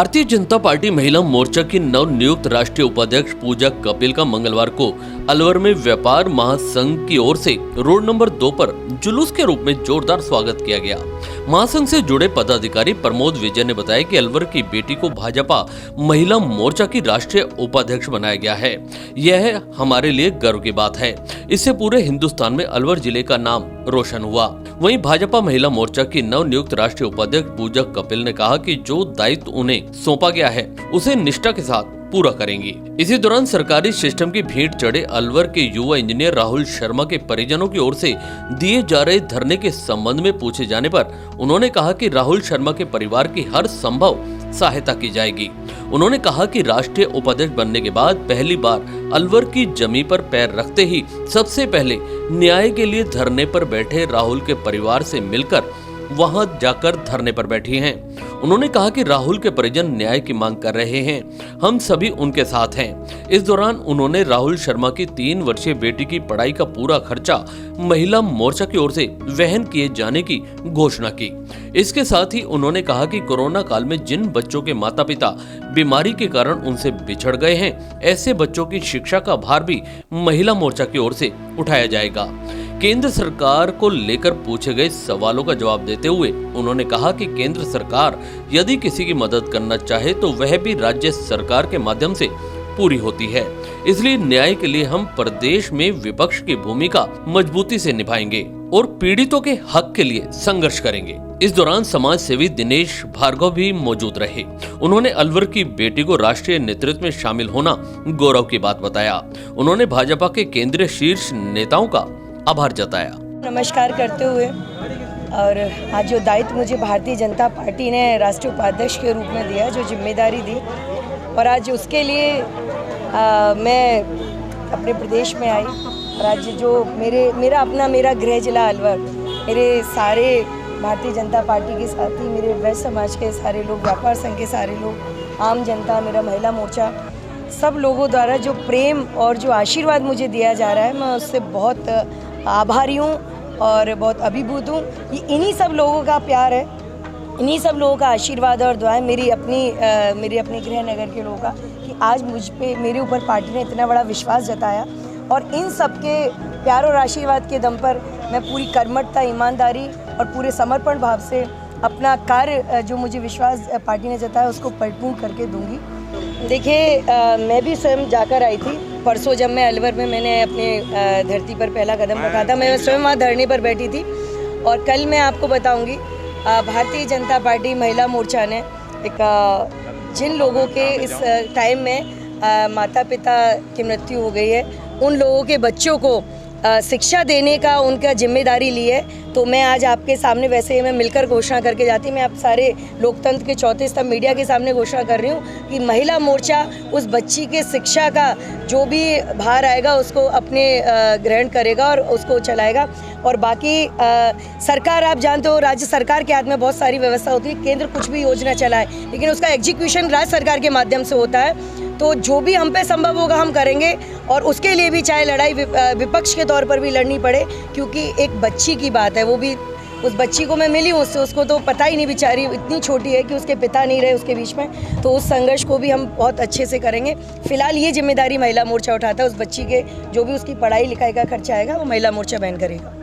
Bharatiya Janata party महिला मोर्चा की नवनियुक्त राष्ट्रीय उपाध्यक्ष पूजा कपिल का मंगलवार को अलवर में व्यापार महासंघ की ओर से रोड नंबर 2 पर जुलूस के रूप में जोरदार स्वागत किया गया। महासंघ से जुड़े पदाधिकारी प्रमोद विजय ने बताया कि अलवर की बेटी को भाजपा महिला मोर्चा की राष्ट्रीय उपाध्यक्ष बनाया गया है। यह हमारे लिए गर्व की बात है। इससे पूरे हिंदुस्तान में अलवर जिले का नाम रोशन हुआ। वहीं भाजपा महिला मोर्चा की नवनियुक्त राष्ट्रीय उपाध्यक्ष पूजा कपिल ने कहा कि जो दायित्व उन्हें सौंपा गया है उसे निष्ठा के साथ पूरा करेंगी। इसी दौरान सरकारी सिस्टम की भेंट चढ़े अलवर के युवा इंजीनियर राहुल शर्मा के परिजनों की ओर से दिए जा रहे धरने के संबंध में पूछे जाने पर उन्होंने कहा कि राहुल शर्मा के परिवार की हर संभव सहायता की जाएगी। उन्होंने कहा कि राष्ट्रीय उपाध्यक्ष बनने के बाद पहली बार अलवर की जमीन पर पैर रखते ही सबसे पहले न्याय के लिए धरने पर बैठे राहुल के परिवार से मिलकर वहां जाकर धरने पर बैठी हैं। उन्होंने कहा कि राहुल के परिजन न्याय की मांग कर रहे हैं, हम सभी उनके साथ हैं। इस दौरान उन्होंने राहुल शर्मा की 3 वर्षीय बेटी की पढ़ाई का पूरा खर्चा महिला मोर्चा की ओर से वहन किए जाने की घोषणा की। इसके साथ ही उन्होंने कहा कि कोरोना काल में जिन बच्चों के माता पिता बीमारी के कारण उनसे बिछड़ गए हैं, ऐसे बच्चों की शिक्षा का भार भी महिला मोर्चा की ओर से उठाया जाएगा। केंद्र सरकार को लेकर पूछे गए सवालों का जवाब देते हुए उन्होंने कहा कि केंद्र सरकार यदि किसी की मदद करना चाहे तो वह भी राज्य सरकार के माध्यम से पूरी होती है। इसलिए न्याय के लिए हम प्रदेश में विपक्ष की भूमिका मजबूती से निभाएंगे और पीड़ितों के हक के लिए संघर्ष करेंगे। इस दौरान समाज सेवी दिनेश भार्गव भी मौजूद रहे। उन्होंने अलवर की बेटी को राष्ट्रीय नेतृत्व में शामिल होना गौरव की बात बताया। उन्होंने भाजपा के केंद्रीय शीर्ष नेताओं का आभार जताया। नमस्कार करते हुए और आज जो दायित्व मुझे भारतीय जनता पार्टी ने राष्ट्रीय उपाध्यक्ष के रूप में दिया, जो जिम्मेदारी दी, और आज उसके लिए मैं अपने प्रदेश में आई। और आज जो मेरा गृह जिला अलवर, मेरे सारे भारतीय जनता पार्टी के साथी, मेरे वैश्य समाज के सारे लोग, व्यापार संघ के सारे लोग, आम जनता, मेरा महिला मोर्चा, सब लोगों द्वारा जो प्रेम और जो आशीर्वाद मुझे दिया जा रहा है, मैं उससे बहुत आभारी हूँ और बहुत अभिभूत हूँ। ये इन्हीं सब लोगों का प्यार है, इन्हीं सब लोगों का आशीर्वाद और दुआएं, मेरी अपनी गृह नगर के लोगों का, कि आज मुझ पे मेरे ऊपर पार्टी ने इतना बड़ा विश्वास जताया। और इन सब के प्यार और आशीर्वाद के दम पर मैं पूरी कर्मठता, ईमानदारी और पूरे समर्पण भाव से अपना कार्य जो मुझे विश्वास पार्टी ने जताया उसको परिपूर्ण करके दूंगी। देखिए, मैं भी स्वयं जाकर आई थी परसों, जब मैं अलवर में मैंने अपने धरती पर पहला कदम रखा था, मैं स्वयं वहाँ धरने पर बैठी थी। और कल मैं आपको बताऊंगी, भारतीय जनता पार्टी महिला मोर्चा ने जिन लोगों के इस टाइम में माता पिता की मृत्यु हो गई है, उन लोगों के बच्चों को शिक्षा देने का उनका जिम्मेदारी ली है। तो मैं आज आपके सामने, वैसे ही मैं मिलकर घोषणा करके जाती, मैं आप सारे लोकतंत्र के चौथे स्तंभ मीडिया के सामने घोषणा कर रही हूँ कि महिला मोर्चा उस बच्ची के शिक्षा का जो भी भार आएगा उसको अपने ग्रहण करेगा और उसको चलाएगा। और बाकी सरकार, आप जानते हो, राज्य सरकार के हाथ में बहुत सारी व्यवस्था होती है। केंद्र कुछ भी योजना चलाए लेकिन उसका एग्जीक्यूशन राज्य सरकार के माध्यम से होता है। तो जो भी हम पे संभव होगा हम करेंगे, और उसके लिए भी चाहे लड़ाई विपक्ष के तौर पर भी लड़नी पड़े, क्योंकि एक बच्ची की बात है। वो भी, उस बच्ची को मैं मिली हूँ, उसको तो पता ही नहीं, बेचारी इतनी छोटी है कि उसके पिता नहीं रहे उसके बीच में। तो उस संघर्ष को भी हम बहुत अच्छे से करेंगे। फिलहाल ये जिम्मेदारी महिला मोर्चा उठाता है, उस बच्ची के जो भी उसकी पढ़ाई लिखाई का खर्चा आएगा वो महिला मोर्चा वहन करेगा।